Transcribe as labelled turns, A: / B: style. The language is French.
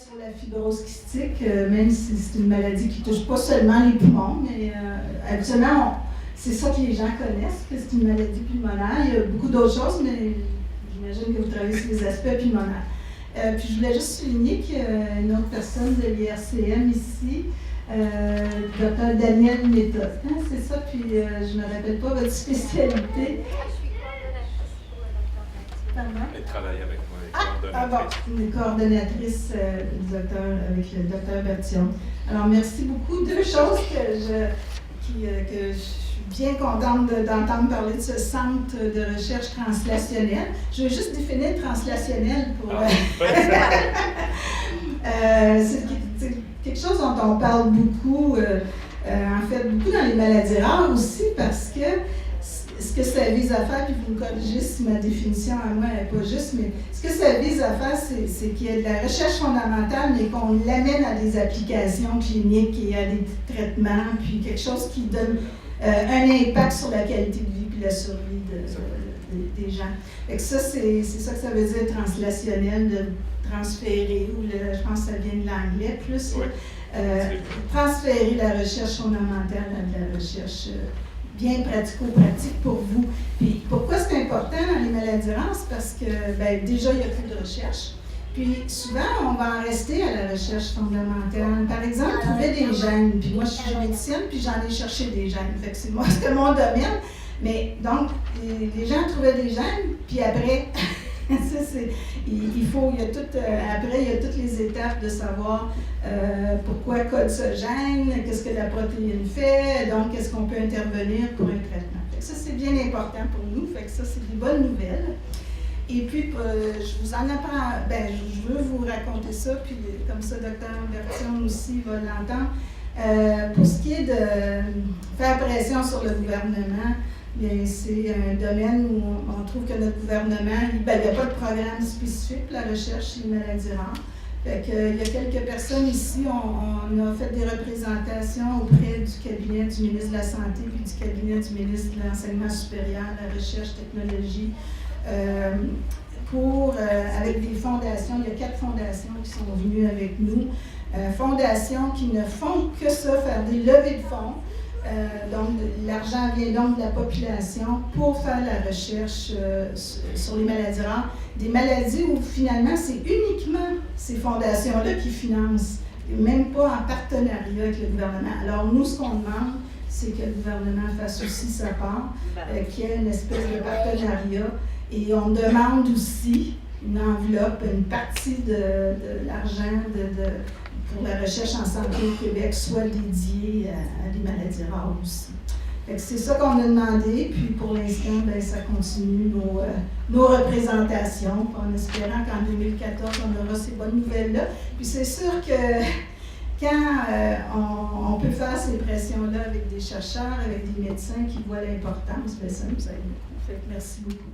A: sur la fibrose kystique, même si c'est une maladie qui ne touche pas seulement les poumons, mais habituellement, c'est ça que les gens connaissent, que c'est une maladie pulmonaire. Il y a beaucoup d'autres choses, mais j'imagine que vous travaillez sur les aspects pulmonaires. Puis je voulais juste souligner qu'il y a une autre personne de l'IRCM ici, Dr. Daniel Méthode. Hein, c'est ça, puis je ne me rappelle pas votre spécialité.
B: Elle travaille avec moi,
A: une coordonnatrice avec le docteur Bertillon. Alors, merci beaucoup. Deux choses que je suis bien contente d'entendre parler de ce centre de recherche translationnelle. Je vais juste définir translationnel pour... c'est quelque chose dont on parle beaucoup, en fait, beaucoup dans les maladies rares aussi, parce que ce que ça vise à faire, puis vous me corrigez si ma définition à moi n'est pas juste, mais ce que ça vise à faire, c'est qu'il y ait de la recherche fondamentale, mais qu'on l'amène à des applications cliniques et à des traitements, puis quelque chose qui donne un impact sur la qualité de vie puis la survie des gens. Fait que ça, c'est ça que ça veut dire translationnel, de transférer, ou je pense que ça vient de l'anglais plus. Oui. Transférer la recherche fondamentale à de la recherche bien pratico-pratique pour vous. Puis pourquoi c'est important dans les maladies rares? C'est parce que déjà, il n'y a plus de recherche. Puis souvent, on va en rester à la recherche fondamentale. Par exemple, trouver des gènes. Puis moi, je suis généticienne, puis j'en ai cherché des gènes. Fait que c'était mon domaine. Mais donc, les gens trouvaient des gènes, puis après, après, il y a toutes les étapes de savoir pourquoi code ce gène, qu'est-ce que la protéine fait, donc qu'est-ce qu'on peut intervenir pour un traitement. Fait que ça, c'est bien important pour nous. Fait que ça, c'est des bonnes nouvelles. Et puis, je vous en apprends, je veux vous raconter ça, puis comme ça, Dr. Bertillon aussi va l'entendre. Pour ce qui est de faire pression sur le gouvernement, bien, c'est un domaine où on trouve que notre gouvernement, il n'y a pas de programme spécifique pour la recherche sur les maladies rares. Fait que, il y a quelques personnes ici, on a fait des représentations auprès du cabinet du ministre de la Santé puis du cabinet du ministre de l'Enseignement supérieur, la recherche, technologie, avec des fondations. Il y a 4 fondations qui sont venues avec nous. Fondations qui ne font que ça, faire des levées de fonds. Donc, l'argent vient donc de la population pour faire la recherche sur les maladies rares. Des maladies où finalement, c'est uniquement ces fondations-là qui financent, et même pas en partenariat avec le gouvernement. Alors, nous, ce qu'on demande, c'est que le gouvernement fasse aussi sa part, qu'il y ait une espèce de partenariat. Et on demande aussi une enveloppe, une partie de l'argent pour la recherche en santé au Québec soit dédiée à des maladies rares aussi. C'est ça qu'on a demandé, puis pour l'instant, ça continue nos représentations, en espérant qu'en 2014, on aura ces bonnes nouvelles-là. Puis c'est sûr que quand on peut faire ces pressions-là avec des chercheurs, avec des médecins qui voient l'importance, ça nous aide beaucoup. Fait que merci beaucoup.